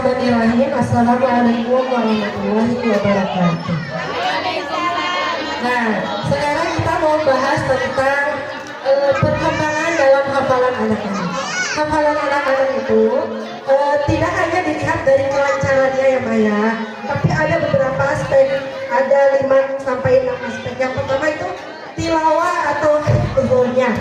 Bismillahirrahmanirrahim. Assalamualaikum warahmatullahi wabarakatuh. Nah, sekarang kita mau bahas tentang perkembangan dalam hafalan anak-anak. Hafalan anak-anak itu tidak hanya dilihat dari kelancarannya ya Maya, tapi ada beberapa aspek. Ada 5 sampai 6 aspek. Yang pertama itu tilawah atau hifdznya.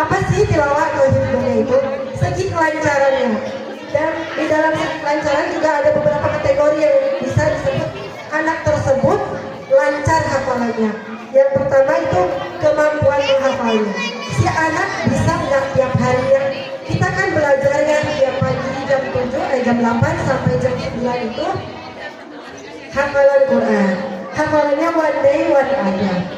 Apa sih tilawah atau hifdznya itu? Segi kelancarannya. Dan di dalam kelancaran juga ada beberapa kategori yang bisa disebut anak tersebut lancar hafalannya. Yang pertama itu kemampuan menghafalnya. Si anak bisa nggak tiap harinya? Kita kan belajarnya tiap pagi jam 8 sampai jam 9 itu hafalan Quran. Hafalannya one day one ayat.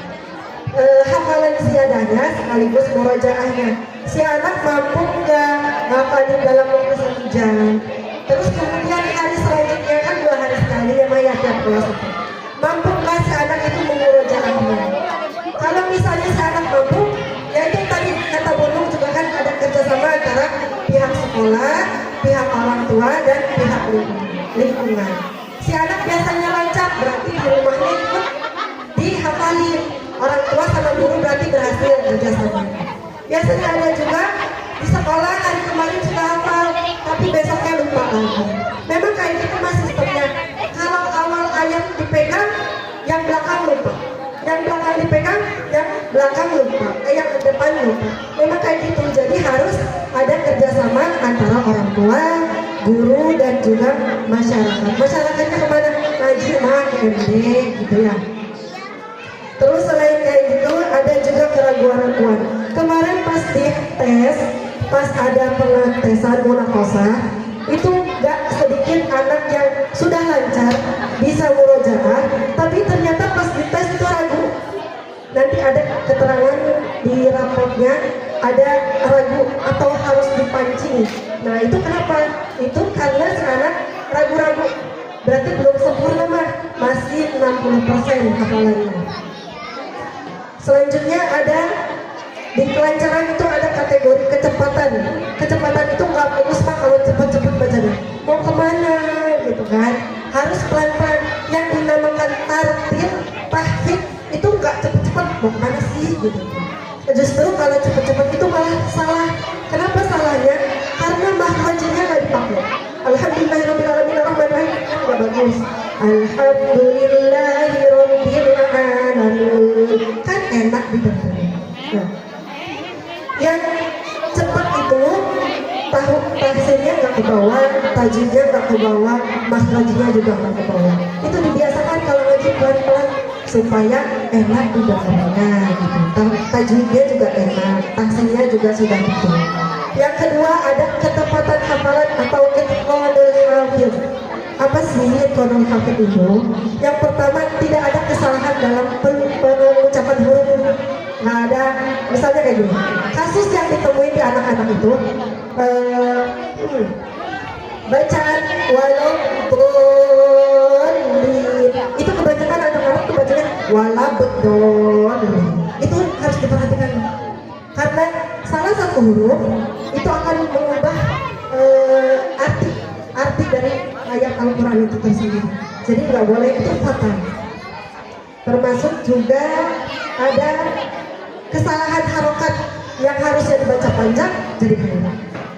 Hafalan siadanya sekaligus murojaahnya. Si anak mampu nggak ngafalin dalam waktu 1 jam. Terus kemudian hari selanjutnya kan 2 hari sekali ya Maya tiap kelas itu. Mampu nggak si anak itu memurojaahnya? Kalau misalnya si anak mampu, ya itu tadi kata Bunung juga kan ada kerjasama antara pihak sekolah, pihak orang tua dan pihak lingkungan. Si anak biasanya lancar, berarti di rumahnya ikut dihafalin. Orang tua sama guru berarti berhasil kerjasama. Biasanya ada juga di sekolah hari kemarin sudah hafal, tapi besoknya lupa lagi. Memang kayak gitu mas sistemnya. Kalau awal ayat dipegang, yang belakang lupa. Yang belakang dipegang, yang belakang lupa. Yang depan lupa. Memang kayak gitu. Jadi harus ada kerjasama antara orang tua, guru dan juga masyarakat. Masyarakatnya kemana? Ngaji, KMD gitu ya. Terus selain kayak gitu ada juga keraguan-keraguan. Kemarin pas di tes, pas ada pengetesan munakosah, itu gak sedikit anak yang sudah lancar bisa murojaah, tapi ternyata pas di tes itu ragu. Nanti ada keterangan di rapotnya ada ragu atau harus dipancing. Nah itu kenapa? Itu karena si anak ragu-ragu. Berarti belum sempurna mah, masih 60% hafalannya. Selanjutnya ada di kelancaran itu ada kategori kecepatan. Kecepatan itu nggak bagus pak kalau cepat-cepat bacanya. Mau kemana gitu kan? Harus pelan-pelan. Yang dinamakan tartil, tahfidz itu nggak cepat-cepat. Mau kemana sih gitu? Justru kalau cepat-cepat itu malah salah. Kenapa salahnya? Karena makhrajnya nggak dipakai. Alhamdulillahirobbilalamin arrahmanirrahim nggak bagus. Alhamdulillahirobbilalamin kan enak didengarnya. Nah, yang cepat itu tahu tahsinnya nggak ke bawah, tajwidnya nggak ke bawah, makhrajnya juga nggak ke bawah. Itu dibiasakan kalau ngaji pelan-pelan supaya enak didengarnya gitu. Tajwidnya juga enak, tahsinnya juga sudah betul. Yang kedua ada ketepatan hafalan atau itqanul hafidz. Apa sih itqanul hafidz itu? Yang pertama tidak ada kesalahan dalam pengucapan huruf. Nggak ada, misalnya kayak gini. Kasus yang ditemuin di anak-anak itu bacaan walau itu kebanyakan anak-anak tuh bacanya walabdon. Itu harus diperhatikan karena salah satu huruf itu akan mengubah arti dari ayat Al-Quran itu tersendiri. Jadi nggak boleh, itu fatal. Termasuk juga ada kesalahan harokat yang harusnya dibaca panjang jadi pendek.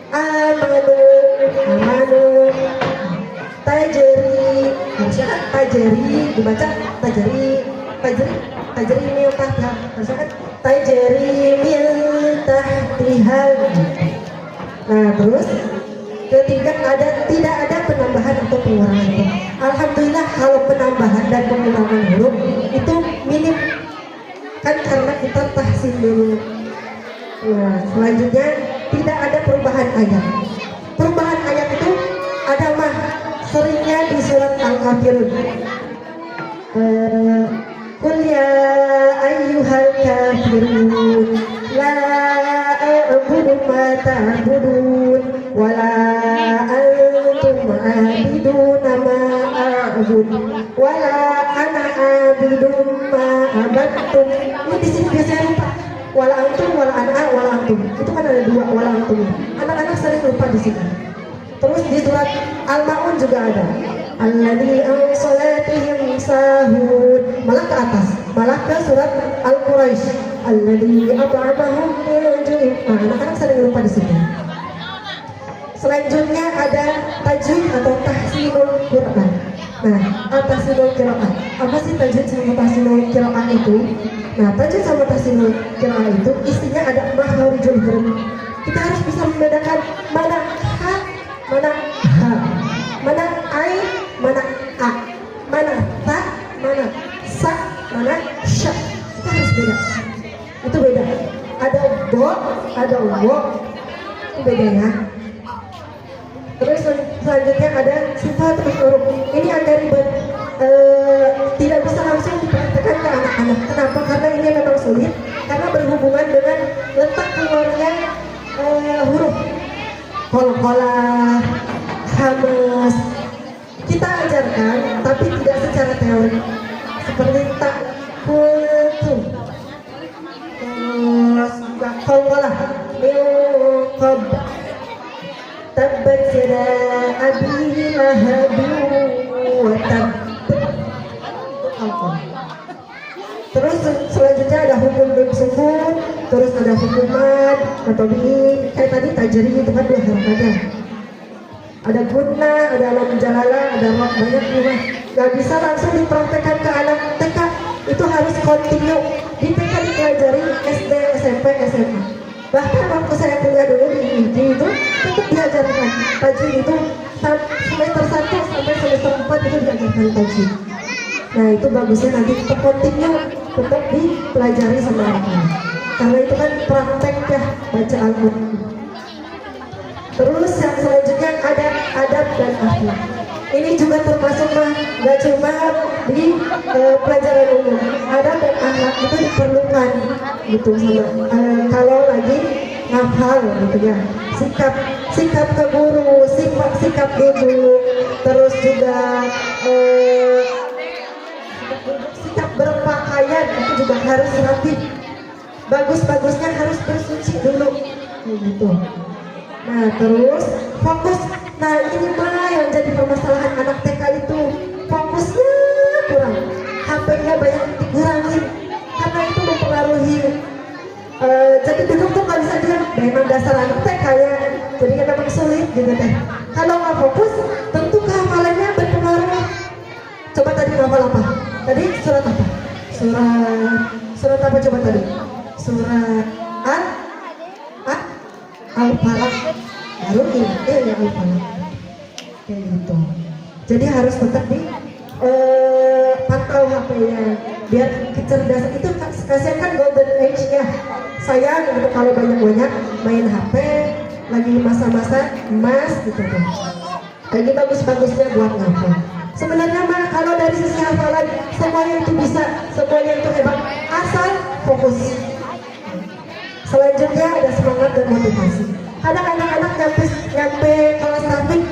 Amanu, tajeri, harusnya kan tajeri dibaca tajeri mil tahta, harusnya kan tajeri mil tahtiha. Nah terus ketiga tidak ada penambahan atau pengurangan huruf. Alhamdulillah kalau penambahan dan pengurangan huruf itu minim kan karena kita tahsin dulu. Nah selanjutnya tidak ada perubahan ayat. Perubahan ayat itu ada mah seringnya di surat Al-Kafirun. Qul ya ayyuhal kafirun la a'budu ma ta'budun wa la antum 'abiduna ma a'budu wa la ana 'abidun ma abattum. Ini di sini biasanya lupa. Wala antum, wala ana, wala antum. Itu kan ada 2 wala antum. Anak-anak sering lupa di sini. Terus di surat Al-Maun juga ada. Alladzi an salatihim sahun. Malah ke atas, malah ke surat Al-Quraisy. Alladzi at'amahum min ju'in. Nah, anak-anak sering lupa di sini. Selanjutnya ada tajwid atau tahsinul Quran. Nah, tahsinul qiraah. Apa sih tajwid sama tahsinul qiraah itu? Nah, tajwid sama tahsinul qiraah itu istinya ada makhrijul huruf. Kita harus bisa membedakan mana ha, mana ha, mana ai, mana a, mana ta, mana sa, mana sya. Kita harus beda. Itu beda. Ada bo, ada wo. Itu beda ya. Terus selanjutnya ada sifat huruf. Ini agak ribet, tidak bisa langsung dipraktekkan ke anak-anak. Kenapa? Karena ini memang sulit, karena berhubungan dengan letak keluarnya huruf. Kol-kolah, hamas. Kita ajarkan, tapi tidak secara teori. Seperti tak, kuntum, kol-kolah, milkob. Tabbat yada abi lahabin wa tabb. Terus selanjutnya ada hukum bersungguh, terus ada hukuman atau ini kayak tadi tajri itu kan 2 harapannya. Ada guna, ada alam jalala, ada roh, banyak rumah. Gak bisa langsung dipraktekkan ke anak TK, itu harus kontinu. Di TK dipelajari SD, SMP, SMA. Bahkan waktu saya kuliah dulu di IGI itu tetap diajarkan tajwid itu semester 1 sampai semester 4 itu diajarkan tajwid. Nah itu bagusnya nanti tetap kontinu, tetap dipelajari sama anak-anak. Karena itu kan praktek ya baca Al-Quran. Terus yang selanjutnya ada adab dan akhlak. Ini juga termasuk nggak cuma di pelajaran umum. Adab dan akhlak itu diperlukan gitu sama kalau lagi ngafal gitu ya. Sikap ke guru, sikap ibu, terus juga sikap berpakaian itu juga harus rapi. Bagus-bagusnya harus bersuci dulu gitu. Nah terus fokus. Nah ini mah yang jadi permasalahan anak TK itu, fokusnya kurang, HP-nya banyak dikurangin karena itu mempengaruhi. Jadi duduk tuh nggak bisa diam, memang dasar anak TK ya, jadi memang sulit gitu deh. Kalau nggak fokus, tentu kehafalannya berpengaruh. Coba tadi hafal apa? Tadi surat apa? Surat apa coba tadi? Surat Al-Falaq. Baru ini ya Al-Falaq. Kayak gitu. Jadi harus tetap di pantau HP-nya biar kecerdasan itu. Kasihan kan golden age ya. Sayang gitu kalau banyak-banyak main HP lagi masa-masa emas gitu tuh. Lagi bagus-bagusnya buat ngapa? Sebenarnya mah kalau dari sisi hafalan semuanya itu bisa, semuanya itu hebat asal fokus. Selanjutnya ada semangat dan motivasi. Kadang anak-anak nyampe kelas trafik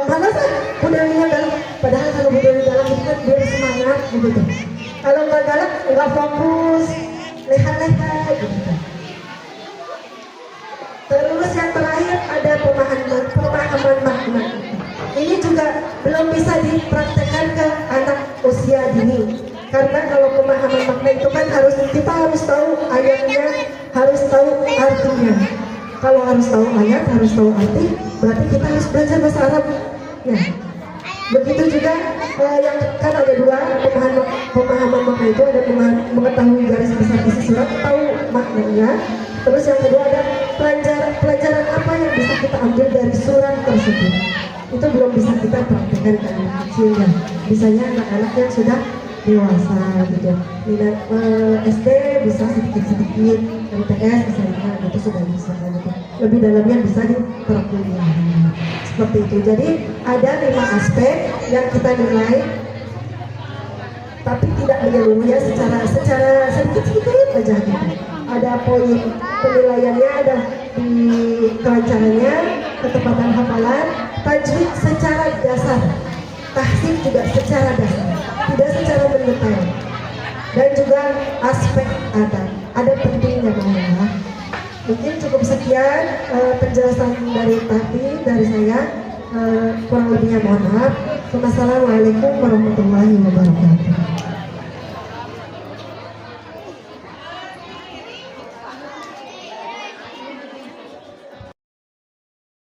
malas kan budayanya dalam, padahal kalau budaya dalam itu kan biar semangat gitu. Kalau nggak galak nggak fokus, leha-leha gitu. Terus yang terakhir ada pemahaman makna. Ini juga belum bisa dipraktekkan ke anak usia dini. Karena kalau pemahaman makna itu kan kita harus tahu ayatnya, harus tahu artinya. Kalau harus tahu ayat, harus tahu arti, berarti kita harus belajar bahasa Arab. Ya. Begitu juga yang kan ada 2 pemahaman makna itu, ada mengetahui garis besar isi surat, tahu maknanya. Terus yang kedua ada pelajaran apa yang bisa kita ambil dari surat tersebut. Itu belum bisa kita praktekkan ke anak kecil ya. Misalnya anak-anak yang sudah dewasa gitu. Minat SD bisa sedikit-sedikit, MTS misalnya itu sudah bisa gitu. Lebih dalamnya bisa di perkuliahan. Seperti itu. Jadi ada 5 aspek yang kita nilai, tapi tidak menyeluruhnya secara sedikit-sedikit aja gitu. Ada poin penilaiannya, ada di kelancarannya, ketepatan hafalan, tajwid secara dasar, tahsin juga secara dasar, tidak secara mendetail, dan juga aspek ada pentingnya bahwa Mungkin cukup sekian penjelasan dari saya. Kurang lebihnya mohon maaf. Wassalamualaikum warahmatullahi wabarakatuh.